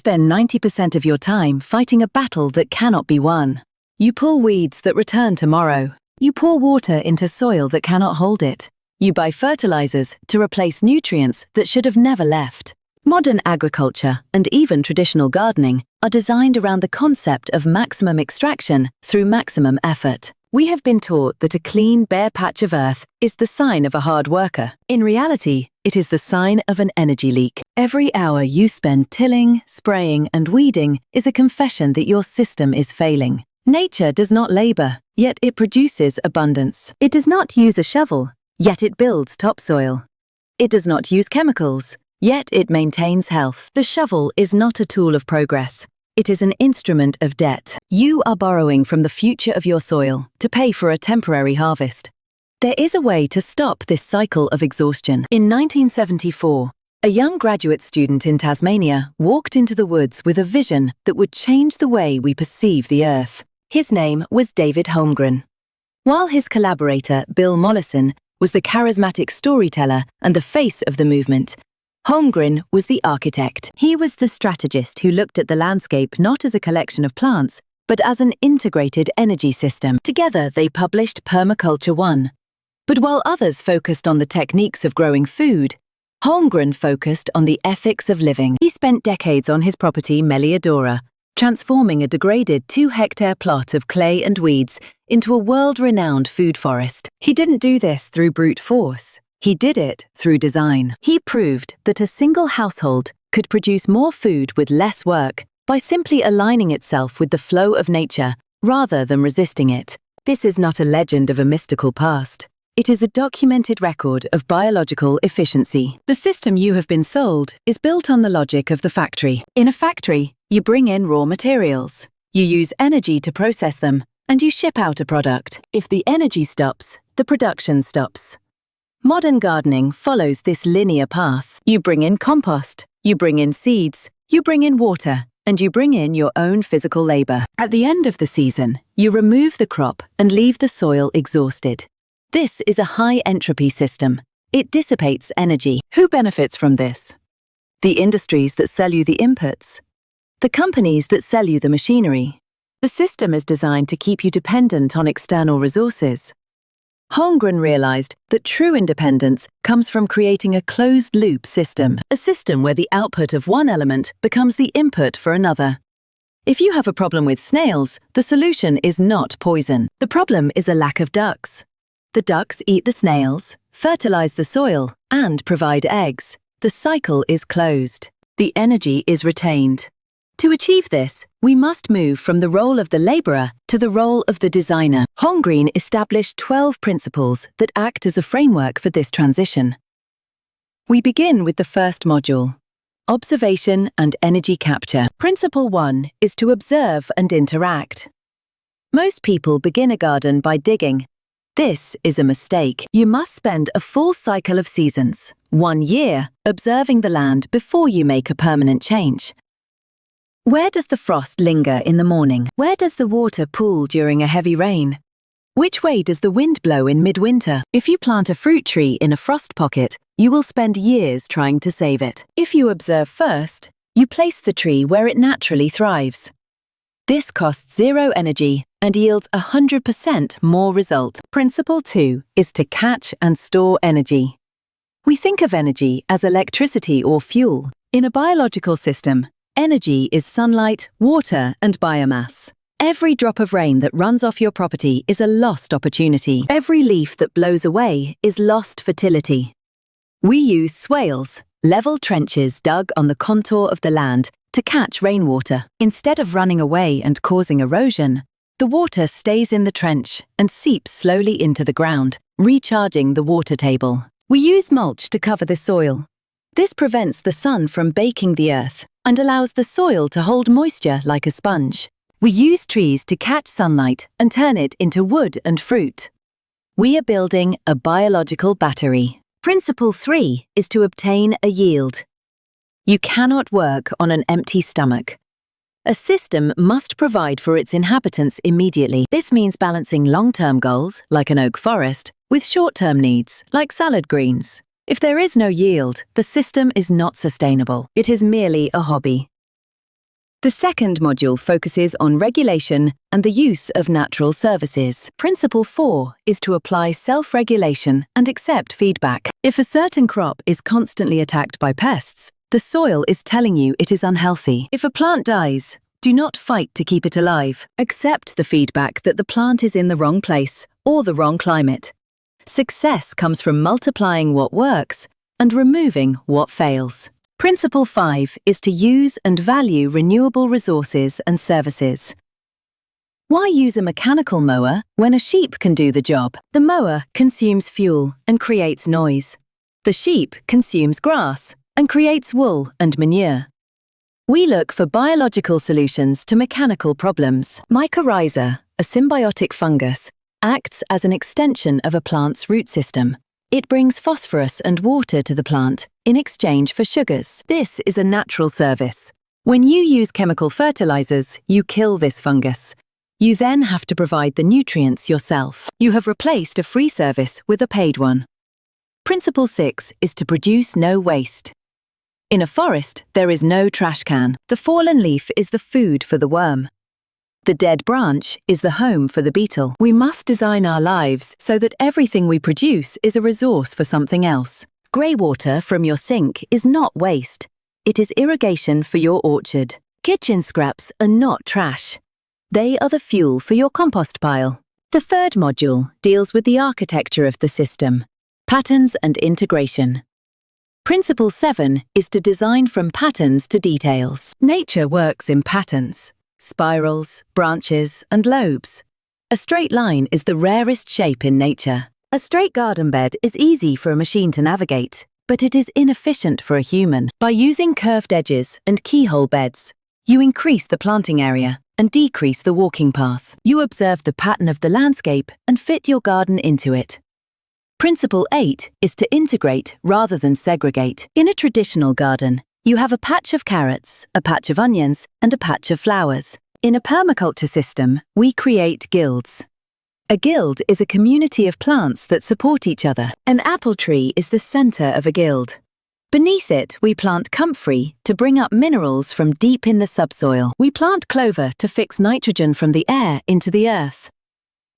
spend 90% of your time fighting a battle that cannot be won. You pull weeds that return tomorrow. You pour water into soil that cannot hold it. You buy fertilizers to replace nutrients that should have never left. Modern agriculture and even traditional gardening are designed around the concept of maximum extraction through maximum effort. We have been taught that a clean, bare patch of earth is the sign of a hard worker. In reality, it is the sign of an energy leak. Every hour you spend tilling, spraying, and weeding is a confession that your system is failing. Nature does not labor, yet it produces abundance. It does not use a shovel, yet it builds topsoil. It does not use chemicals, yet it maintains health. The shovel is not a tool of progress. It is an instrument of debt. You are borrowing from the future of your soil to pay for a temporary harvest. There is a way to stop this cycle of exhaustion. In 1974, a young graduate student in Tasmania walked into the woods with a vision that would change the way we perceive the earth. His name was David Holmgren. While his collaborator, Bill Mollison, was the charismatic storyteller and the face of the movement, Holmgren was the architect. He was the strategist who looked at the landscape not as a collection of plants, but as an integrated energy system. Together, they published Permaculture 1. But while others focused on the techniques of growing food, Holmgren focused on the ethics of living. He spent decades on his property Meliadora, transforming a degraded 2-hectare plot of clay and weeds into a world-renowned food forest. He didn't do this through brute force. He did it through design. He proved that a single household could produce more food with less work by simply aligning itself with the flow of nature rather than resisting it. This is not a legend of a mystical past. It is a documented record of biological efficiency. The system you have been sold is built on the logic of the factory. In a factory, you bring in raw materials. You use energy to process them, and you ship out a product. If the energy stops, the production stops. Modern gardening follows this linear path. You bring in compost, you bring in seeds, you bring in water, and you bring in your own physical labor. At the end of the season, you remove the crop and leave the soil exhausted. This is a high-entropy system. It dissipates energy. Who benefits from this? The industries that sell you the inputs. The companies that sell you the machinery. The system is designed to keep you dependent on external resources. Holmgren realized that true independence comes from creating a closed-loop system, a system where the output of one element becomes the input for another. If you have a problem with snails, the solution is not poison. The problem is a lack of ducks. The ducks eat the snails, fertilize the soil, and provide eggs. The cycle is closed. The energy is retained. To achieve this, we must move from the role of the laborer to the role of the designer. Holmgren established 12 principles that act as a framework for this transition. We begin with the first module, observation and energy capture. Principle 1 is to observe and interact. Most people begin a garden by digging. This is a mistake. You must spend a full cycle of seasons, 1 year, observing the land before you make a permanent change. Where does the frost linger in the morning? Where does the water pool during a heavy rain? Which way does the wind blow in midwinter? If you plant a fruit tree in a frost pocket, you will spend years trying to save it. If you observe first, you place the tree where it naturally thrives. This costs 0 energy and yields 100% more result. Principle 2 is to catch and store energy. We think of energy as electricity or fuel. In a biological system, energy is sunlight, water, and biomass. Every drop of rain that runs off your property is a lost opportunity. Every leaf that blows away is lost fertility. We use swales, level trenches dug on the contour of the land, to catch rainwater. Instead of running away and causing erosion, the water stays in the trench and seeps slowly into the ground, recharging the water table. We use mulch to cover the soil. This prevents the sun from baking the earth and allows the soil to hold moisture like a sponge. We use trees to catch sunlight and turn it into wood and fruit. We are building a biological battery. Principle 3 is to obtain a yield. You cannot work on an empty stomach. A system must provide for its inhabitants immediately. This means balancing long-term goals, like an oak forest, with short-term needs, like salad greens. If there is no yield, the system is not sustainable. It is merely a hobby. The second module focuses on regulation and the use of natural services. Principle 4 is to apply self-regulation and accept feedback. If a certain crop is constantly attacked by pests, the soil is telling you it is unhealthy. If a plant dies, do not fight to keep it alive. Accept the feedback that the plant is in the wrong place or the wrong climate. Success comes from multiplying what works and removing what fails. Principle 5 is to use and value renewable resources and services. Why use a mechanical mower when a sheep can do the job? The mower consumes fuel and creates noise. The sheep consumes grass and creates wool and manure. We look for biological solutions to mechanical problems. Mycorrhiza, a symbiotic fungus, acts as an extension of a plant's root system. It brings phosphorus and water to the plant in exchange for sugars. This is a natural service. When you use chemical fertilizers, you kill this fungus. You then have to provide the nutrients yourself. You have replaced a free service with a paid one. Principle 6 is to produce no waste. In a forest, there is no trash can. The fallen leaf is the food for the worm. The dead branch is the home for the beetle. We must design our lives so that everything we produce is a resource for something else. Grey water from your sink is not waste. It is irrigation for your orchard. Kitchen scraps are not trash. They are the fuel for your compost pile. The third module deals with the architecture of the system, patterns and integration. Principle 7 is to design from patterns to details. Nature works in patterns. Spirals, branches, and lobes. A straight line is the rarest shape in nature. A straight garden bed is easy for a machine to navigate, but it is inefficient for a human. By using curved edges and keyhole beds, you increase the planting area and decrease the walking path. You observe the pattern of the landscape and fit your garden into it. Principle 8 is to integrate rather than segregate. In a traditional garden, you have a patch of carrots, a patch of onions, and a patch of flowers. In a permaculture system, we create guilds. A guild is a community of plants that support each other. An apple tree is the center of a guild. Beneath it, we plant comfrey to bring up minerals from deep in the subsoil. We plant clover to fix nitrogen from the air into the earth.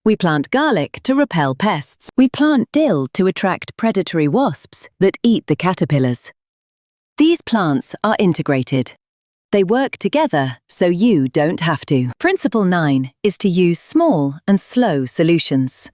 We plant garlic to repel pests. We plant dill to attract predatory wasps that eat the caterpillars. These plants are integrated. They work together so you don't have to. Principle 9 is to use small and slow solutions.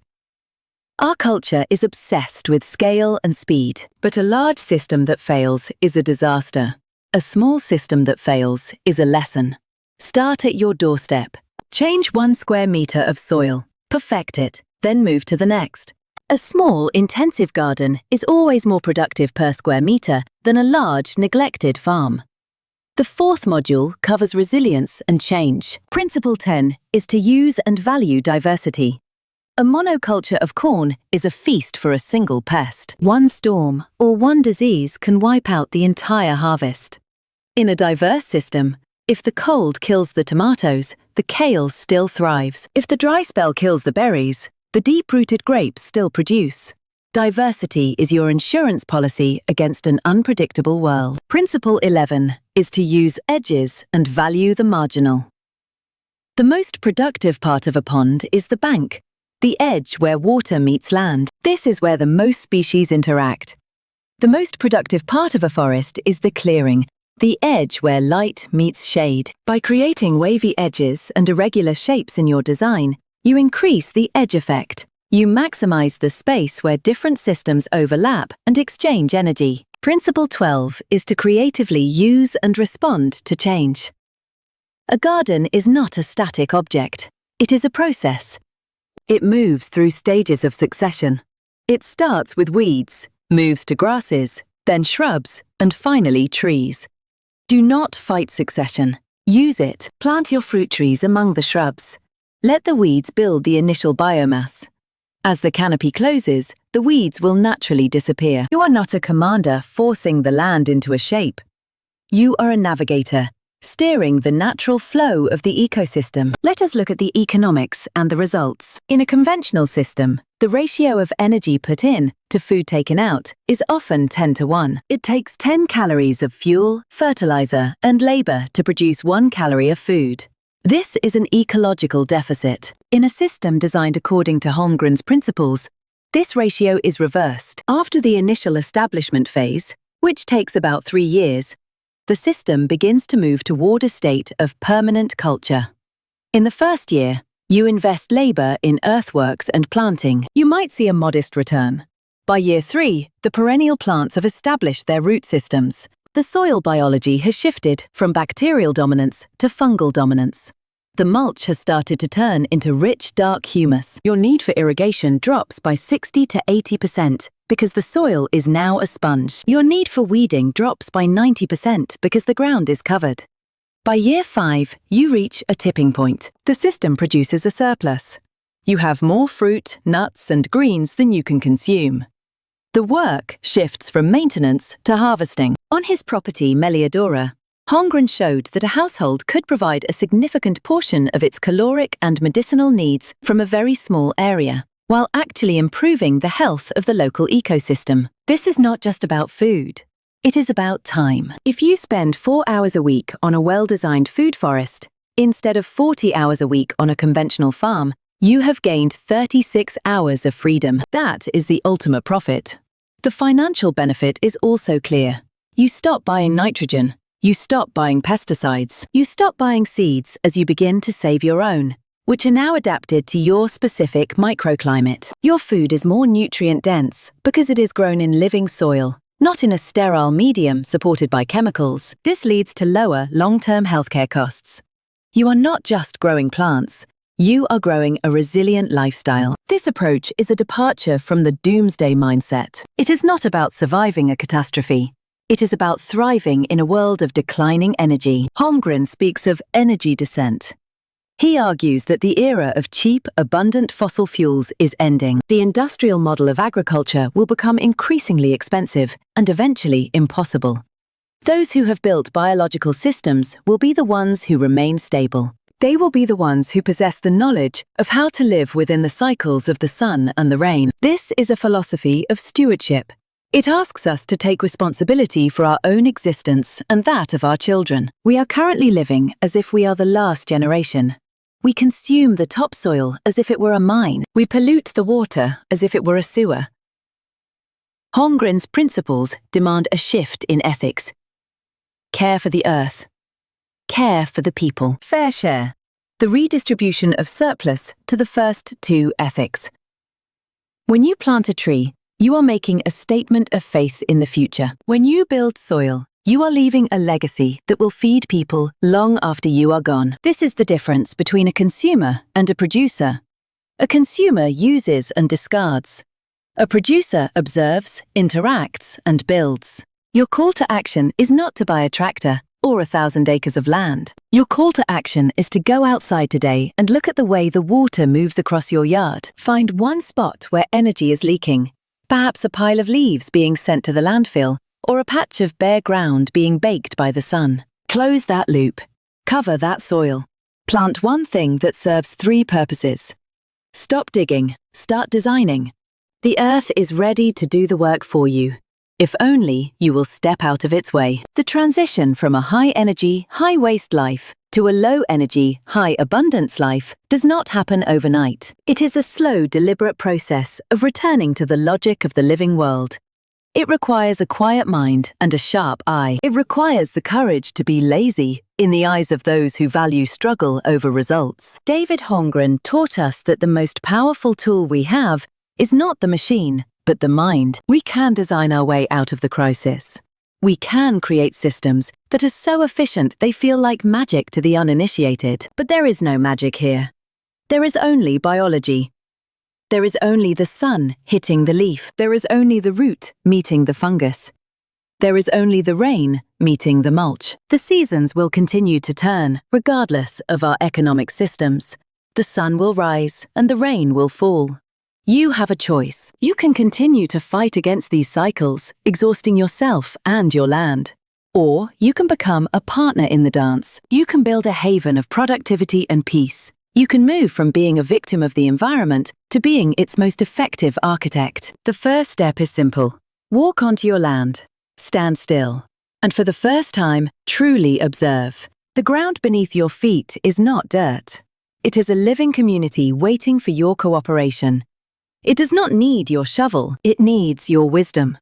Our culture is obsessed with scale and speed, but a large system that fails is a disaster. A small system that fails is a lesson. Start at your doorstep. Change 1 square meter of soil. Perfect it, then move to the next. A small, intensive garden is always more productive per square meter than a large, neglected farm. The fourth module covers resilience and change. Principle 10 is to use and value diversity. A monoculture of corn is a feast for a single pest. One storm or one disease can wipe out the entire harvest. In a diverse system, if the cold kills the tomatoes, the kale still thrives. If the dry spell kills the berries, the deep-rooted grapes still produce. Diversity is your insurance policy against an unpredictable world. Principle 11 is to use edges and value the marginal. The most productive part of a pond is the bank, the edge where water meets land. This is where the most species interact. The most productive part of a forest is the clearing, the edge where light meets shade. By creating wavy edges and irregular shapes in your design, you increase the edge effect. You maximize the space where different systems overlap and exchange energy. Principle 12 is to creatively use and respond to change. A garden is not a static object. It is a process. It moves through stages of succession. It starts with weeds, moves to grasses, then shrubs, and finally trees. Do not fight succession. Use it. Plant your fruit trees among the shrubs. Let the weeds build the initial biomass. As the canopy closes, the weeds will naturally disappear. You are not a commander forcing the land into a shape. You are a navigator, steering the natural flow of the ecosystem. Let us look at the economics and the results. In a conventional system, The ratio of energy put in to food taken out is often 10:1. It takes 10 calories of fuel, fertilizer, and labor to produce 1 calorie of food. This is an ecological deficit. In a system designed according to Holmgren's principles, this ratio is reversed. After the initial establishment phase, which takes about 3 years, the system begins to move toward a state of permanent culture. In the first year, you invest labor in earthworks and planting. You might see a modest return. By year 3, the perennial plants have established their root systems. The soil biology has shifted from bacterial dominance to fungal dominance. The mulch has started to turn into rich, dark humus. Your need for irrigation drops by 60 to 80% because the soil is now a sponge. Your need for weeding drops by 90% because the ground is covered. By year 5, you reach a tipping point. The system produces a surplus. You have more fruit, nuts, and greens than you can consume. The work shifts from maintenance to harvesting. On his property, Meliadora, Holmgren showed that a household could provide a significant portion of its caloric and medicinal needs from a very small area, while actually improving the health of the local ecosystem. This is not just about food. It is about time. If you spend 4 hours a week on a well-designed food forest, instead of 40 hours a week on a conventional farm, you have gained 36 hours of freedom. That is the ultimate profit. The financial benefit is also clear. You stop buying nitrogen. You stop buying pesticides. You stop buying seeds as you begin to save your own, which are now adapted to your specific microclimate. Your food is more nutrient-dense because it is grown in living soil, not in a sterile medium supported by chemicals. This leads to lower long-term healthcare costs. You are not just growing plants, you are growing a resilient lifestyle. This approach is a departure from the doomsday mindset. It is not about surviving a catastrophe. It is about thriving in a world of declining energy. Holmgren speaks of energy descent. He argues that the era of cheap, abundant fossil fuels is ending. The industrial model of agriculture will become increasingly expensive and eventually impossible. Those who have built biological systems will be the ones who remain stable. They will be the ones who possess the knowledge of how to live within the cycles of the sun and the rain. This is a philosophy of stewardship. It asks us to take responsibility for our own existence and that of our children. We are currently living as if we are the last generation. We consume the topsoil as if it were a mine. We pollute the water as if it were a sewer. Holmgren's principles demand a shift in ethics. Care for the earth. Care for the people. Fair share. The redistribution of surplus to the first 2 ethics. When you plant a tree, you are making a statement of faith in the future. When you build soil, you are leaving a legacy that will feed people long after you are gone. This is the difference between a consumer and a producer. A consumer uses and discards. A producer observes, interacts, and builds. Your call to action is not to buy a tractor or 1,000 acres of land. Your call to action is to go outside today and look at the way the water moves across your yard. Find one spot where energy is leaking. Perhaps a pile of leaves being sent to the landfill, or a patch of bare ground being baked by the sun. Close that loop. Cover that soil. Plant one thing that serves 3 purposes. Stop digging. Start designing. The earth is ready to do the work for you. If only you will step out of its way. The transition from a high-energy, high-waste life to a low-energy, high-abundance life does not happen overnight. It is a slow, deliberate process of returning to the logic of the living world. It requires a quiet mind and a sharp eye. It requires the courage to be lazy in the eyes of those who value struggle over results. David Holmgren taught us that the most powerful tool we have is not the machine, but the mind. We can design our way out of the crisis. We can create systems that are so efficient they feel like magic to the uninitiated. But there is no magic here. There is only biology. There is only the sun hitting the leaf. There is only the root meeting the fungus. There is only the rain meeting the mulch. The seasons will continue to turn, regardless of our economic systems. The sun will rise and the rain will fall. You have a choice. You can continue to fight against these cycles, exhausting yourself and your land. Or you can become a partner in the dance. You can build a haven of productivity and peace. You can move from being a victim of the environment to being its most effective architect. The first step is simple. Walk onto your land. Stand still. And for the first time, truly observe. The ground beneath your feet is not dirt. It is a living community waiting for your cooperation. It does not need your shovel. It needs your wisdom.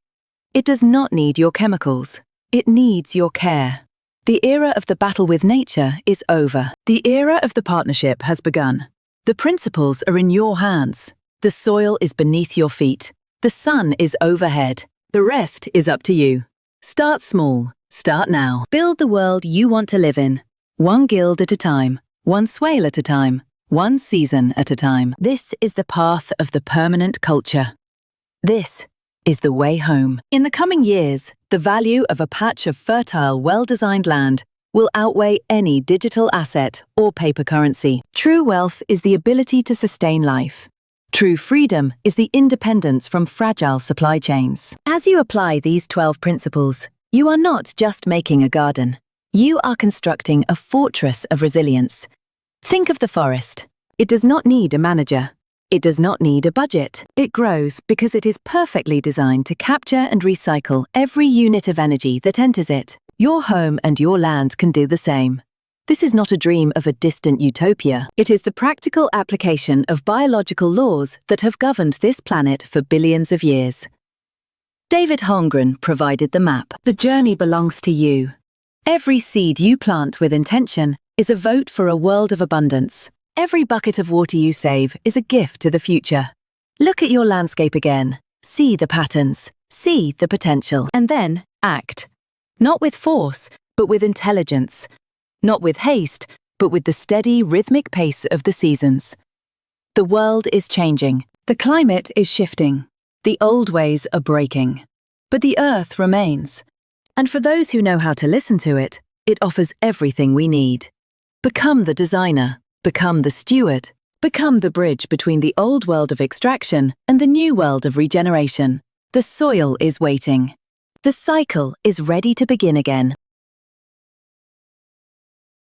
It does not need your chemicals. It needs your care. The era of the battle with nature is over. The era of the partnership has begun. The principles are in your hands. The soil is beneath your feet. The sun is overhead. The rest is up to you. Start small. Start now. Build the world you want to live in. One guild at a time. One swale at a time. One season at a time. This is the path of the permanent culture. This is the way home. In the coming years, the value of a patch of fertile, well-designed land will outweigh any digital asset or paper currency. True wealth is the ability to sustain life. True freedom is the independence from fragile supply chains. As you apply these 12 principles, you are not just making a garden. You are constructing a fortress of resilience. Think of the forest. It does not need a manager. It does not need a budget. It grows because it is perfectly designed to capture and recycle every unit of energy that enters it. Your home and your land can do the same. This is not a dream of a distant utopia. It is the practical application of biological laws that have governed this planet for billions of years. David Holmgren provided the map. The journey belongs to you. Every seed you plant with intention is a vote for a world of abundance. Every bucket of water you save is a gift to the future. Look at your landscape again. See the patterns. See the potential. And then act. Not with force, but with intelligence. Not with haste, but with the steady, rhythmic pace of the seasons. The world is changing. The climate is shifting. The old ways are breaking. But the earth remains. And for those who know how to listen to it, it offers everything we need. Become the designer. Become the steward. Become the bridge between the old world of extraction and the new world of regeneration. The soil is waiting. The cycle is ready to begin again.